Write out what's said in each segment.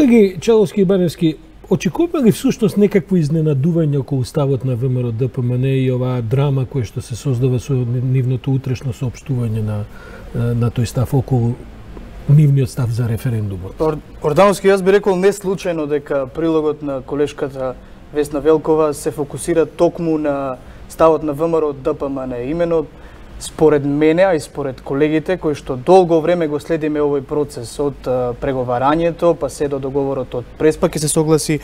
Колеги Человски и Баневски, очекуваме ли всушност некакво изненадување околу ставот на ВМРО ДПМН и оваа драма која што се создава со нивното утрешно соопштување на тој став околу нивниот став за референдумот? Ордановски, јас би рекол не случајно дека прилогот на колешката Весна Велкова се фокусира токму на ставот на ВМРО ДПМН. Имено според мене, а и според колегите кои што долго време го следиме овој процес од преговарањето па се до договорот од Преспа, ќе се согласи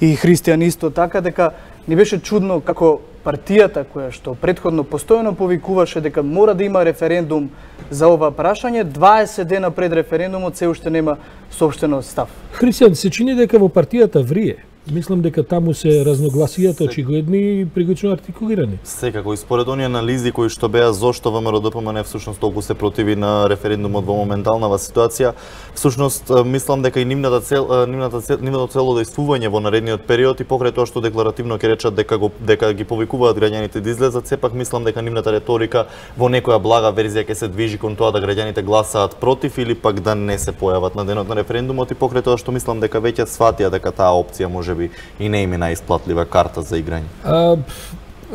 и Христијан исто така, дека ни беше чудно како партијата која што претходно постојано повикуваше дека мора да има референдум за ова прашање, 20 дена пред референдумот се уште нема соопштено став. Христијан, се чини дека во партијата врие. Мислам дека таму се разногласијата очигледни и прилично артикулирани. Секако и според оние анализи кои што беа зошто ВМРО ДПМН всушност толку се противи на референдумот во моменталнава ситуација, всушност мислам дека и нивното цело действување во наредниот период и покрај тоа што декларативно ќе речат дека ги повикуваат граѓаните да излезат, сепак мислам дека нивната реторика во некоја блага верзија ќе се движи кон тоа да граѓаните гласаат против или пак да не се појават на денот на референдумот и покрај тоа што мислам дека веќе сватија дека таа опција може би и не им е најисплатлива карта за играње.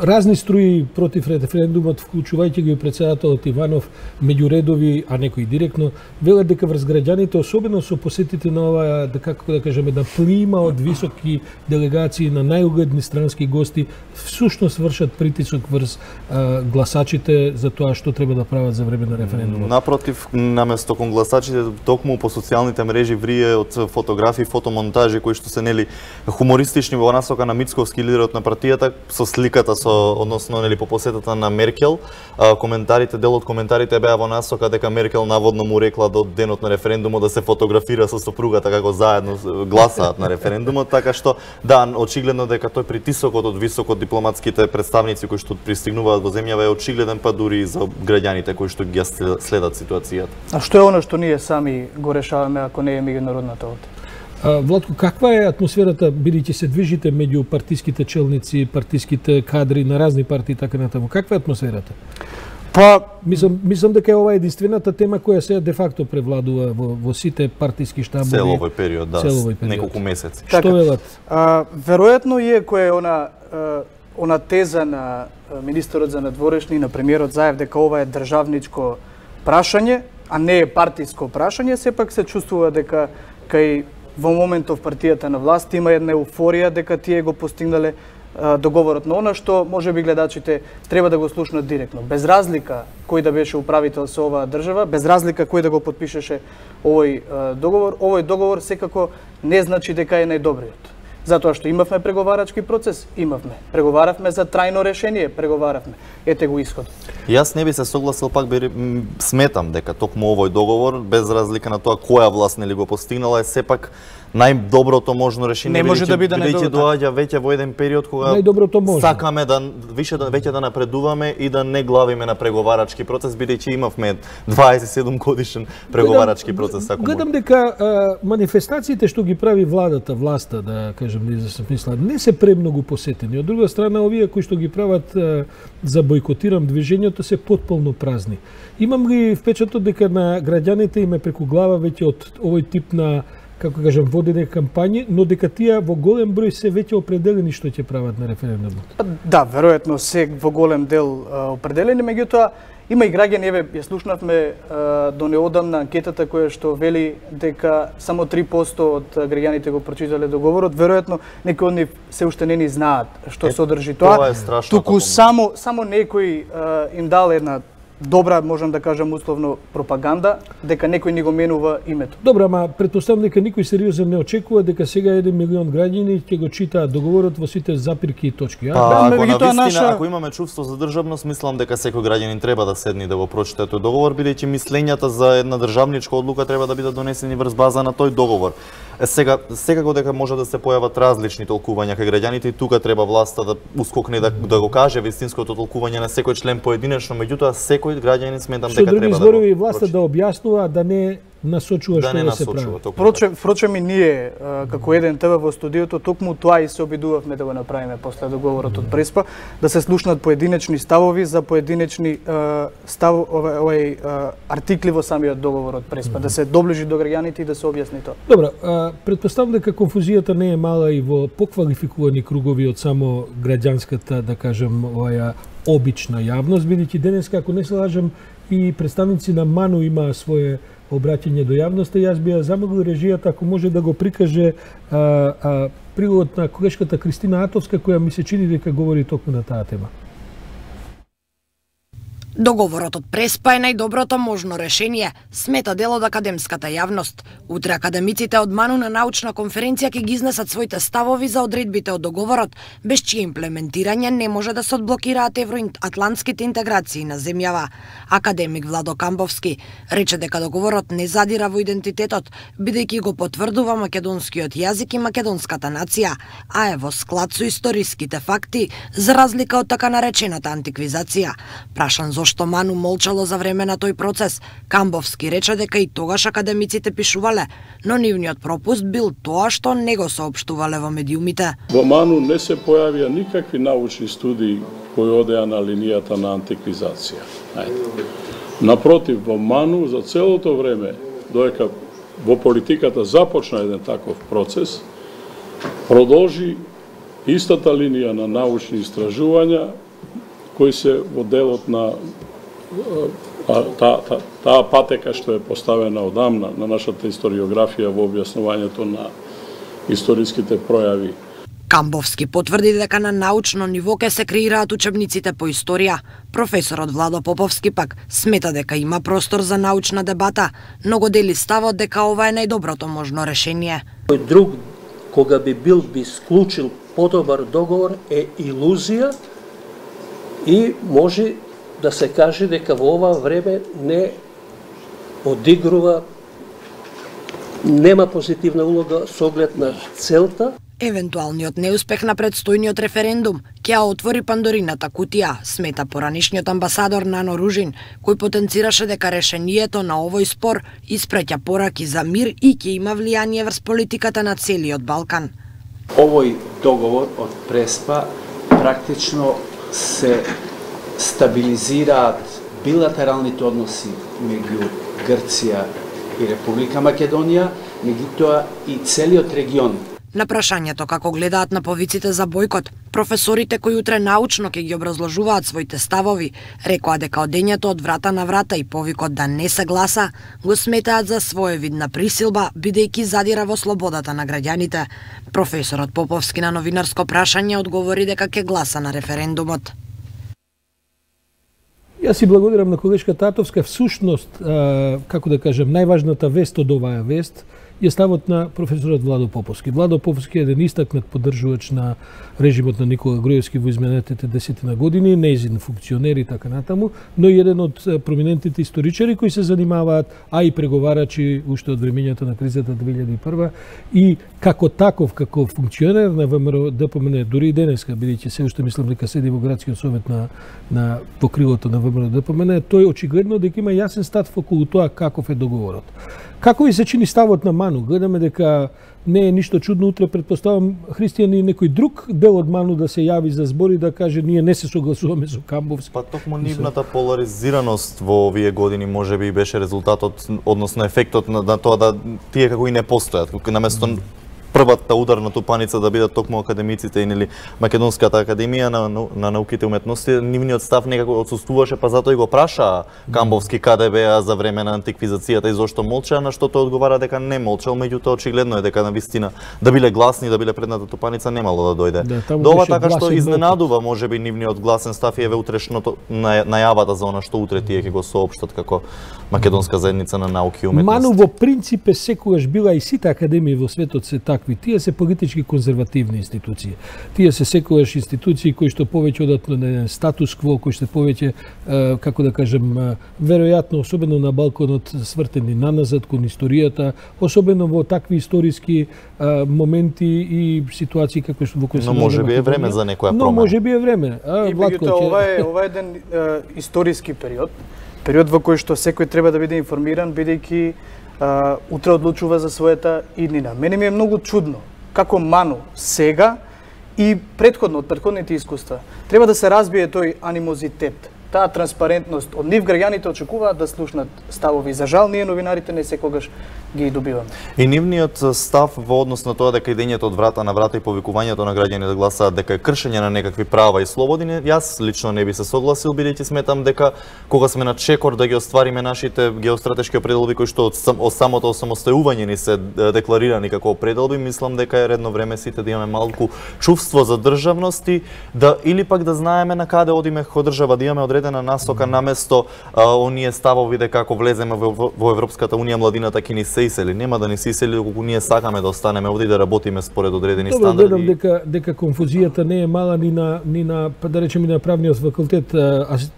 Разни струи против референдумот, вклучувајќи ги председателот Иванов, меѓу редови, а некои директно, велат дека врз граѓаните, особено со посетите на оваа, како да кажеме, да плима од високи делегации на најугледни странски гости, всушност вршат притисок врз гласачите за тоа што треба да прават за време на референдумот. Напротив, наместо кон гласачите, токму по социјалните мрежи врие од фотографии, фотомонтажи кои што се нели хумористични во насока на Мицковски, лидерот на партијата, со сликата односно нели по посетата на Меркел, дел од коментарите беа во насока дека Меркел наводно му рекла до денот на референдумот да се фотографира со сопругата како заедно гласаат на референдумот, така што да, очигледно дека тој притисокот од високо дипломатските представници кои што пристигнуваат во земјава е очигледен, па дури и за граѓаните кои што ги следат ситуацијата. А што е оно што ние сами го решаваме ако не е меѓународната овде? Владко, каква е атмосферата, бидејќи се движите меѓу партиските челници, партиските кадри на разни партии така натаму? Каква е атмосферата? Па, мислам дека е ова единствената тема која се де факто превладува во сите партиски штабови. Цел овој период, да, неколку месеци. Што велат? Веројатно е која е она теза на министерот за надворешни и на премиерот Заев дека ова е државничко прашање, а не е партиско прашање, сепак се чувствува дека кај во моментов партијата на власт има една еуфорија дека тие го постигнале договорот на она што можеби гледачите треба да го слушнат директно. Без разлика кој да беше управител со оваа држава, без разлика кој да го потпишеше овој договор секако не значи дека е најдобриот. Затоа што имавме преговарачки процес, преговаравме за трајно решение, преговаравме. Ете го исходот. Јас не би се согласил, пак сметам дека токму овој договор, без разлика на тоа која власт нели го постигнала, е сепак најдоброто можно решение. Не може да биде најдоброто. Доаѓа веќе во еден период кога сакаме да веќе да напредуваме и да не главиме на преговарачки процес, бидејќи имавме 27 годишен преговарачки процес. Гледам дека манифестациите што ги прави власта, да кажем, не се премногу посетени. Од друга страна, овие кои што ги прават за бойкотирам движењето се потполно празни. Имам ли впечаток дека на граѓаните им е преку глава веќе од овој тип на, како кажам, водене кампањи, но дека тие во голем број се веќе определени што ќе прават на референдумот. Да, веројатно се во голем дел определени, меѓутоа има и граѓани, еве ја слушнавме до неодамна анкетата која што вели дека само 3% од граѓаните го прочитале договорот, веројатно некои од нив се уште не ни знаат што содржи тоа. Тоа е страшно. Туку само некој им дал една добра, можам да кажам условно, пропаганда, дека некој ни го менува името. Добра, ама претпоставам дека никој сериозен не очекува дека сега 1 милион граѓани ќе го читаат договорот во сите запирки и точки. Ако имаме чувство за државност, мислам дека секој граѓанин треба да седне да го прочита тој договор, бидејќи мислењата за една државничка одлука треба да бидат донесени врз база на тој договор. Секако дека може да се појават различни толкувања кај граѓаните и тука треба власта да ускокне да го каже вистинското толкување на секој член поединечно, меѓутоа секој граѓанин сметам дека треба да зборови власта да објаснува, да не насочува што да се прави. Впрочем и ние како еден ТВ во студиото токму тоа и се обидувавме да го направиме после договорот од Преспа, да се слушнат поединечни ставови за поединечни артикли во самиот договор од Преспа, да се доближи до граѓаните и да се објасни тоа. Добро, претпоставам дека конфузијата не е мала и во поквалификувани кругови од само граѓанската, да кажем, обична јавност, бидејќи денес, ако не се лажам, и представници на МАНУ имаа свое обраќање до јавноста. Јас би ја замолил режијата ако може да го прикаже прилогот на колешката Кристина Атовска, која ми се чини дека говори токму на таа тема. Договорот од Преспа е најдоброто можно решение, смета дел од академската јавност. Утре академиците од МАНУ на научна конференција ќе ги изнесат своите ставови за одредбите од договорот, без чие имплементирање не може да се одблокираат евроатлантските интеграции на земјава. Академик Владо Камбовски рече дека договорот не задира во идентитетот, бидејќи го потврдува македонскиот јазик и македонската нација, а е во склад со историските факти, за разлика од така наречената антиквизација. Прашан зошто МАНУ молчало за време на тој процес, Камбовски рече дека и тогаш академиците пишувале, но нивниот пропуст бил тоа што не го соопштувале во медиумите. Во МАНУ не се појавија никакви научни студии кои одеа на линијата на антиквизација. Напротив, во МАНУ за целото време, додека во политиката започна еден таков процес, продолжи истата линија на научни истражувања кои се во делот на таа патека што е поставена одамна на нашата историографија во објаснувањето на историските пројави. Камбовски потврди дека на научно ниво ќе се креираат учебниците по историја. Професорот Владо Поповски пак смета дека има простор за научна дебата, но го дели ставот дека ова е најдоброто можно решение. Кој друг кога би склучил подобар договор е илузија и може да се каже дека во ова време не одигрува, нема позитивна улога со оглед на целта. Евентуалниот неуспех на предстојниот референдум ќе ја отвори Пандорината кутија, смета поранишниот амбасадор Нано Ружин, кој потенцираше дека решението на овој спор испраќа пораки за мир и ќе има влијание врз политиката на целиот Балкан. Овој договор од Преспа практично се стабилизираат билатералните односи меѓу Грција и Република Македонија, меѓутоа и целиот регион. На прашањето како гледаат на повиците за бојкот, професорите кои утре научно ќе ги образложуваат своите ставови, рекоа дека одењето од врата на врата и повикот да не се гласа го сметаат за своевидна присилба, бидејќи задира во слободата на граѓаните. Професорот Поповски на новинарско прашање одговори дека ќе гласа на референдумот. Јас си благодарам на колешка Татовска. Всушност, како да кажем, најважната вест од оваа вест е ставот на професорот Владо Поповски. Владо Поповски е еден истакнат поддржувач на режимот на Никола Груевски во изминатите 10 години, нејзин функционер и така натаму, но и еден од проминентните историчари кои се занимаваат, а и преговарачи уште од времењето на кризата 2001 и како таков, како функционер на ВМРО ДПМН, дури и денеска, бидејќи се уште мислам дека седи во градскиот совет на покрилото на ВМРО ДПМН, тој очигледно дека има јасен став околу тоа каков е договорот. Како ви се чини ставот на МАНУ? Гледаме дека не е ништо чудно, утре предпоставам Христијан и некој друг дел од МАНУ да се јави за збор и да каже ние не се согласуваме со Камбовски. Па токму нивната поларизираност во овие години можеби беше резултатот, односно ефектот на тоа да тие како и не постојат, наместо првата ударна тупаница да бидат токму академиците или Македонската академија на науките и уметности, нивниот став некако отсуствуваше, па затоа и го праша Камбовски каде беа за време на антиквизацијата и зошто молча, на што тој одговара дека не молчал, меѓутоа очигледно е дека навистина да биле гласни, да биле предната тупаница немало да дојде. До ова така што изненадува можеби нивниот гласен став и еве утрешното најавата за она што утре тие ќе го соопштат како Македонска заедница на науки и уметности. МАНУ во принцип секогаш била и сите академии во светот се такви. Тие се политички конзервативни институции. Тие се секогаш институции кои што повеќе одат на еден статус кво, кои што повеќе, како да кажем, веројатно, особено на Балканот, свртени наназад кон историјата, особено во такви историски моменти и ситуации како што во кои се. Но можеби е време за некоја промена. Но можеби е време. И меѓутоа ова е еден историски период во кој што секој треба да биде информиран, бидејќи утре одлучува за својата иднина. Мене ми е многу чудно како Ману сега и предходно од предходните искуства треба да се разбие тој анимозитет, таа транспарентност. Од нив граѓаните очекуваат да слушнат ставови. За жал, ние новинарите не секогаш ги добиваме. И нивниот став во однос на тоа дека идењето од врата на врата и повикувањето на граѓани да гласаат дека е кршење на некакви права и слободи, јас лично не би се согласил, бидејќи сметам дека кога сме на чекор да ги оствариме нашите геостратешки определби кои што од самото осамостојување ни се декларирани како определби, мислам дека е редно време сите да имаме малку чувство за државност и да или пак да знаеме на каде одиме како држава, да имаме одредена насока наместо оние ставови дека ако влеземе во Европската унија младината ќе ни се исели. Нема да ни се исели доколку ние сакаме да останеме овде и да работиме според одредени стандарди. Добро, гледам дека конфузијата не е мала ни на да речеме на правниот факултет.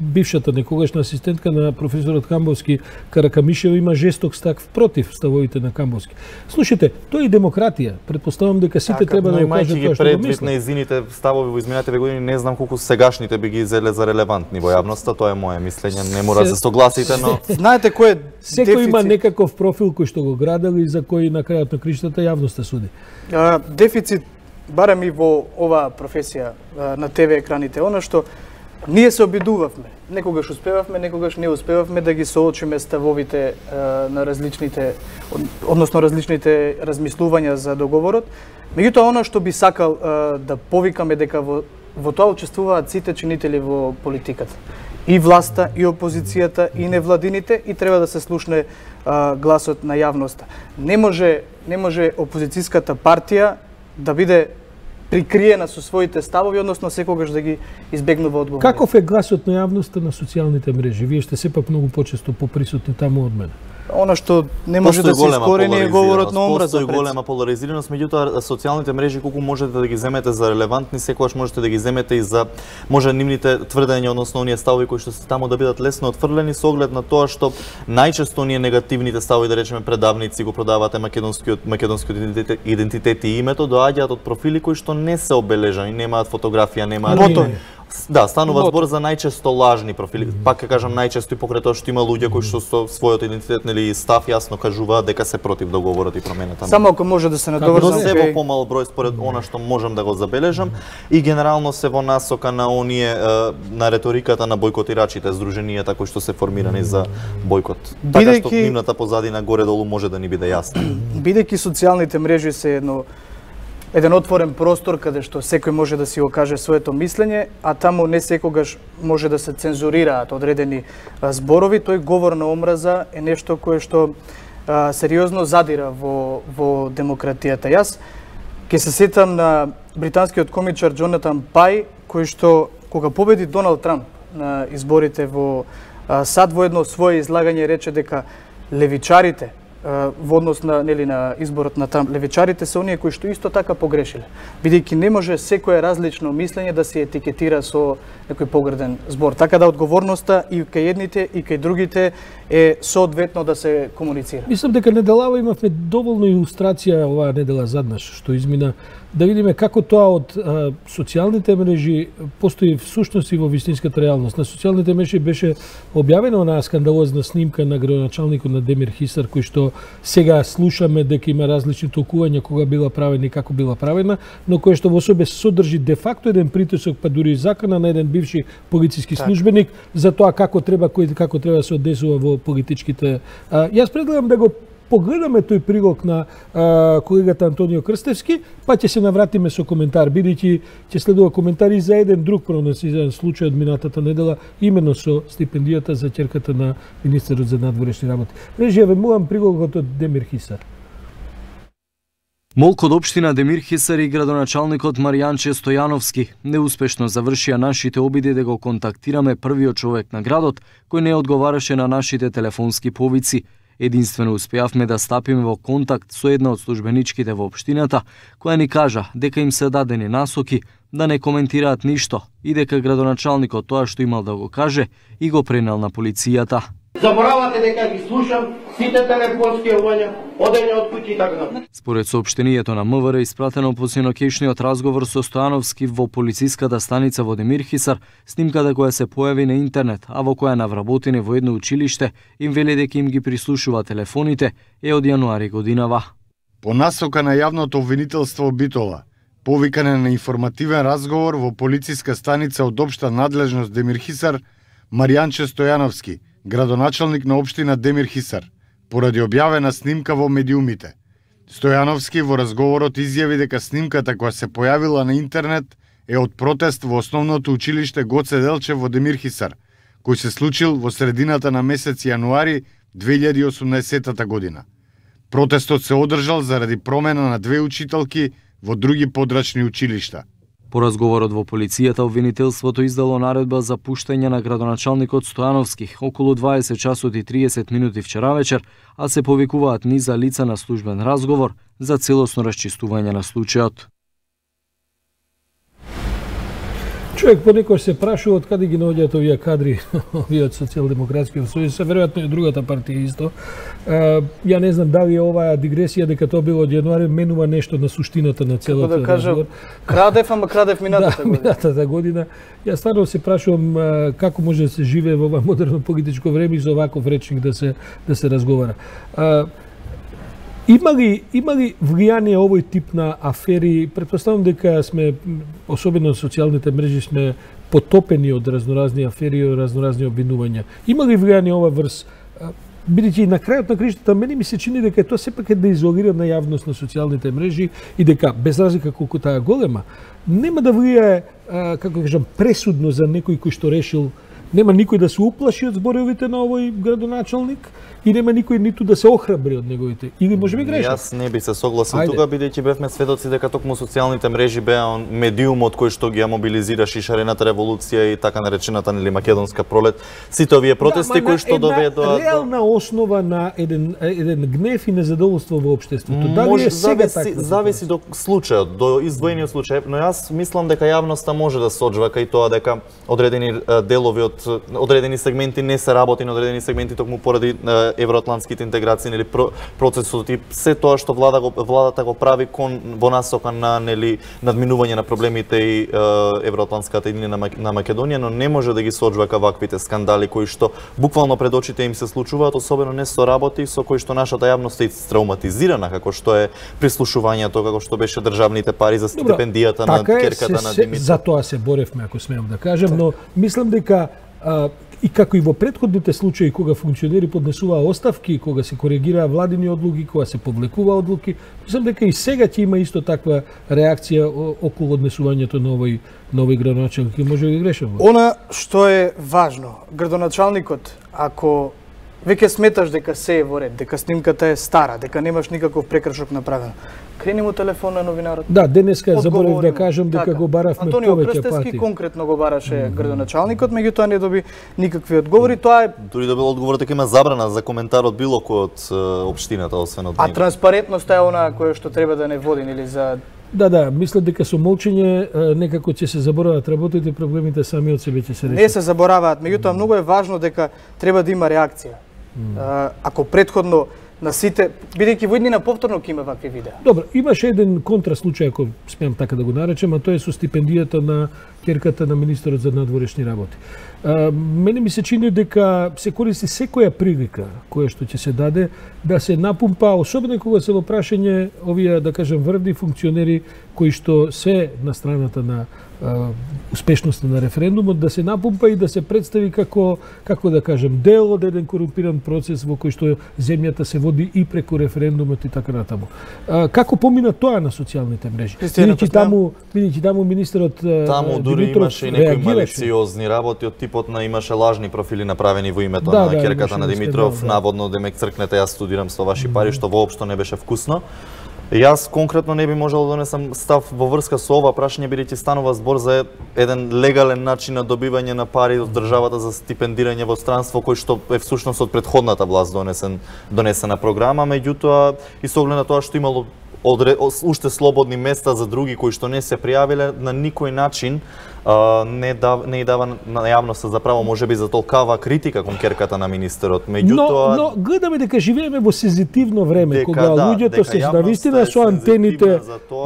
Бившата некогашна асистентка на професорот Камбовски Каракамишева има жесток став против ставовите на Камбовски. Слушайте, тоа е демократија. Претпоставам дека сите треба да го кажат тоа што го мислат. На изините ставови во изминатите години, не знам колку сегашните би ги зеле за релевантни во јавноста, тоа е моје мислење, не мора да се согласите, но знаете кој е секој има некаков профил кој што го градел и за кој на крајот на криштата јавноста суди. Дефицит барем и во оваа професија на ТВ екраните, она што ние се обидувавме, некогаш успевавме, некогаш не успевавме да ги соочиме ставовите на различните, односно различните размислувања за договорот. Меѓутоа, она што би сакал да повикаме дека во тоа учествуваат сите чинители во политиката. И власта, и опозицијата, и невладините, и треба да се слушне гласот на јавноста. Не може опозицијската партија да биде прикриена со своите ставови, односно секогаш да ги избегнува одговори. Каков е гласот на јавноста на социјалните мрежи? Вие сте сепак многу почесто поприсутни таму од мене. Она што не може да се искорени е говорот на омраза. Постои голема поларизираност, меѓутоа социјалните мрежи колку можете да ги земете за релевантни, секогаш можете да ги земете и за може нивните тврдења, односно оние ставови кои што се таму да бидат лесно отфрлени со оглед на тоа што најчесто оние негативните ставови, да речеме предавници го продавате македонскиот идентитет и името, доаѓаат од профили кои што не се обележани, немаат фотографија, немаат Да, станува збор за најчесто лажни профили. Пак ќе кажам најчесто и покрај тоа што има луѓе кои што со својот идентитет или став јасно кажуваат дека се против договорот и промената. Само ако може да се надоврзам, се во помал број според она што можам да го забележам и генерално се во насока на оние на реториката на бојкотирачите, здруженијата кои што се формирани за бојкот. Така што нивната позадина горе-долу може да ни биде јасна. Бидејќи социјалните мрежи се еден отворен простор каде што секој може да си го каже своето мислење, а таму не секогаш може да се цензурираат одредени зборови, тој говор на омраза е нешто кое што сериозно задира во демократијата. Јас ќе се сетам на британскиот комичар Джонатан Пај, кој што кога победи Доналд Трамп на изборите во САД, во едно своје излагање рече дека левичарите во однос на изборот на Трамп, левичарите се оние кои што исто така погрешиле, бидејќи не може секое различно мислење да се етикетира со некој погреден збор. Така да одговорноста и кај едните и кај другите е соодветно да се комуницира. Мислам дека неделава имавме доволно илустрација оваа недела заднаш што измина, да видиме како тоа од социјалните мрежи постои всушност и во вистинската реалност. На социјалните мрежи беше објавена онаа скандалозна снимка на градоначалникот на Демир Хисар, кој што сега слушаме дека има различни толкувања кога била правена и како била правена, но кој што во себе содржи де факто еден притисок, па дури закана на еден бивши полициски службеник за тоа како треба да се одесува во политичките. Јас предлагам да го погледаме тој прилог на колегата Антонио Крстевски, па ќе се навратиме со коментар, бидејќи ќе следува коментари за еден друг пронесен случај од минатата недела, именно со стипендијата за ќерката на министерот за надворешни работи. Режија, ве молам прилогот од Демир Хисар. Молк од општина Демир Хисар и градоначалникот Маријанче Стојановски неуспешно завршија нашите обиди да го контактираме првиот човек на градот кој не одговараше на нашите телефонски повици. Единствено успеавме да стапиме во контакт со една од службеничките во општината, која ни кажа дека им се дадени насоки да не коментираат ништо и дека градоначалникот тоа што имал да го каже и го пренел на полицијата. Заборавате дека ги слушам сите телефонски јавувања, одење од куќи и така натаму. Според соопштението на МВР, испратено по синокешниот разговор со Стојановски во полициската станица во Демирхисар, снимката која се појави на интернет, а во која навработени во едно училиште, им вели дека им ги прислушува телефоните, е од јануари годинава. По насока на јавното обвинителство Битола, повикане на информативен разговор во полициска станица од општа надлежност Демирхисар, Маријанче Стојановски, градоначалник на општина Демирхисар, поради објавена снимка во медиумите. Стојановски во разговорот изјави дека снимката која се појавила на интернет е од протест во основното училиште Гоце Делчев во Демирхисар, кој се случил во средината на месец јануари 2018 година. Протестот се одржал заради промена на 2 учителки во други подрачни училишта. По разговорот во полицијата, обвинителството издало наредба за пуштање на градоначалникот Стојановски околу 20 часот и 30 минути вчера вечер, а се повикуваат низа лица на службен разговор за целосно расчистување на случајот. Човек понекогаш се прашува од каде ги наоѓаат овие кадри, овие од Социјалдемократскиот сојуз, веројатно и другата партија исто. Ја не знам дали оваа дигресија дека тоа било од јануари менува нешто на суштината на целото да кажам, крадев, ама крадев минатата година. Минатата година. Ја стварно се прашувам како може да се живее во ова модерно политичко време и за оваков речник да се разговара. Има ли влијание овој тип на афери? Претпоставам дека сме, особено на социјалните мрежи, сме потопени од разноразни афери и од разноразни обвинувања. Има ли влијание ова врз? Бидејќи на крајот на криштата, мене ми се чини дека тоа сепак е да изолирана јавност на социјалните мрежи и дека, без разлика колку таа голема, нема да влијае, како да кажам, пресудно за некој кој што решил. Нема никој да се уплаши од зборовите на овој градоначалник и нема никој ниту да се охрабри од неговите. Или може би грешам? Јас не би се согласил тука, бидејќи бевме сведоци дека токму социјалните мрежи беа медиумот кој што ги мобилизира шишарената револуција и така наречената нели македонска пролет. Сите овие протести кои што доведоа реална основа на еден гнев и незадоволство во општеството. Дали е сега така? Зависи до случајот, до издвоениот случај, но јас мислам дека јавноста може да соџва кај тоа дека одредени делови од одредени сегменти не се работи на одредени сегменти токму поради евроатлантските интеграции, нели процесот и се тоа што владата го прави во насока на нели надминување на проблемите и евроатлантската иднина на Македонија, но не може да ги соџва ка ваквите скандали кои што буквално пред очите им се случуваат, особено не со работи со кои што нашата јавност е травматизирана, како што е прислушувањето, како што беше државните пари за стипендијата на керката на Димитров. За тоа се боревме, ако смеам да кажам, но мислам дека и како и во претходните случаи кога функционери поднесуваа оставки, кога се коригираа владини одлуки, кога се повлекуваа одлуки, мислам дека и сега ќе има исто таква реакција околу однесувањето на овој градоначалник. Може да грешам? Она што е важно, градоначалникот, ако веќе сметаш дека се е во ред, дека снимката е стара, дека немаш никаков прекршок направен, крени му телефон на новинарот. Да, денеска заборев да кажам дека го баравме повеќе пати. Антонио Крстевски конкретно го бараше градоначалникот, меѓутоа не доби никакви одговори. Тоа е дури добил одговор дека има забрана за коментар од било кој од општината, освен од него. А транспарентноста е она која што треба да не води нели за Да, мислам дека со молчење некако ќе се заборават работите, проблемите сами од себе ќе се решат. Не се забораваат, меѓутоа многу е важно дека треба да има реакција. Ако претходно на сите, бидејќи во иднина повторно ќе има вакви видеа. Добро, имаше еден контраслучај, ако смеам така да го наречем, а тоа е со стипендијата на керката на министерот за надворешни работи. Мене ми се чини дека се користи секоја прилика која што ќе се даде да се напумпа, особено кога се во прашање овие, да кажем, врвни функционери кои што се на страната на успешноста на референдумот, да се напумпа и да се представи како да кажем, дел од еден корумпиран процес во кој што земјата се води и преку референдумот и така натаму. Како помина тоа на социјалните мрежи? Бидејќи таму министерот таму дури имаше и некои малициозни работи од типот на имаше лажни профили направени во името на керката на Димитров, наводно демек цркнете јас студирам со ваши пари, што воопшто не беше вкусно. Јас конкретно не би можел да донесам став во врска со ова прашање, бидејќи станува збор за еден легален начин на добивање на пари од државата за стипендирање во странство, кој што е всушност од претходната власт донесена програма, меѓутоа и со оглед на тоа што имало уште слободни места за други кои што не се пријавиле, на никој начин не дава на јавноста за право можеби за толкава критика кон керката на министерот. Меѓутоа но гледаме дека живееме во сензитивно време кога луѓето се навистина со антените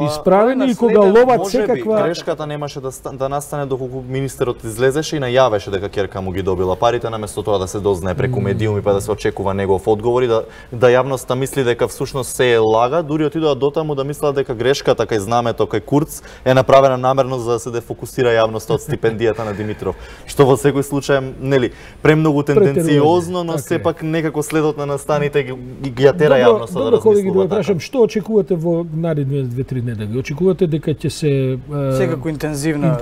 исправени и кога ловат секаква грешката немаше да настане доколку министерот излезеше и најавеше дека керка му ги добила парите наместо тоа да се дознае преку медиуми па да се очекува негов одговор и да јавноста мисли дека всушност се е лага, дури отидоа дотаму да мислат дека грешката кај знамето кај Курц е направена намерно за да се дефокусира јавноста од стипендијата на Димитров, што во секој случај, нели, премногу тенденциозно, но сепак некако следот на настаните ги ја тера јавноста да размислува. Колеги, да прашам, што очекувате во наредни 2-3 недели? Очекувате дека ќе се секако интензивна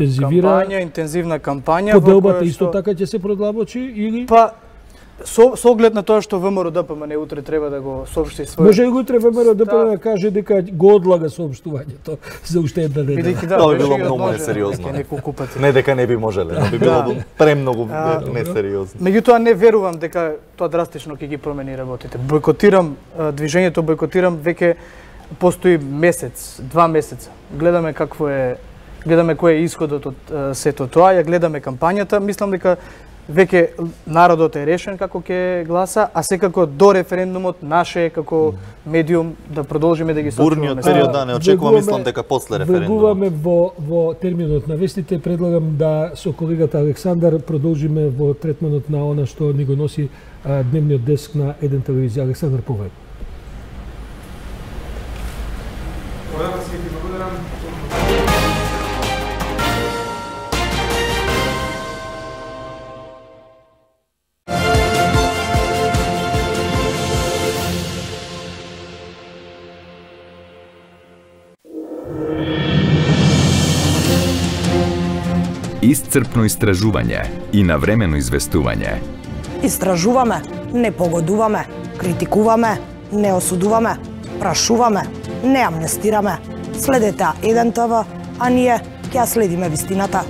кампања, поделбата исто така ќе се продлабочи или со оглед на тоа што ВМРО ДПМН утре треба да го соопшти свој. Може и утре ВМРО ДПМН да каже дека го одлага соопштувањето за уште една неделя. Тоа би било многу несериозно. Не дека не би можеле, но би било премногу несериозно. Меѓутоа не верувам дека тоа драстично ќе ги промени работите. Бойкотирам движењето, бойкотирам веќе постои месец, 2 месеца. Гледаме кој е исходот од сето тоа, ја гледаме кампањата, мислам дека веќе народот е решен како ќе гласа, а секако до референдумот наше како медиум да продолжиме да ги соочуваме. Бурниот период не очекувам, мислам дека после референдумот. Влегуваме во терминот на вестите, предлагам да со колегата Александар продолжиме во третманот на она што ни го носи дневниот деск на Еден телевизија. Александар, повеќе. Исцрпно истражување и навремено известување. Истражуваме, не погодуваме, критикуваме, не осудуваме, прашуваме, не амнестираме. Следете Еден ТВ, а ние ќе следиме вистината.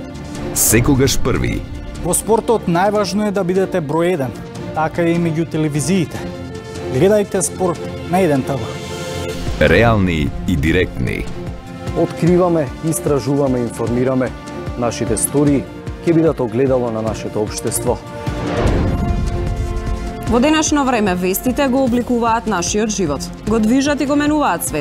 Секогаш први. Во спортот најважно е да бидете број 1, така и меѓу телевизиите. Гледајте спорт на Еден ТВ. Реални и директни. Откриваме, истражуваме, информираме. Нашите стории ќе бидат огледало на нашето општество. Во денешно време вестите го обликуваат нашиот живот, го движат и го менуваат свет.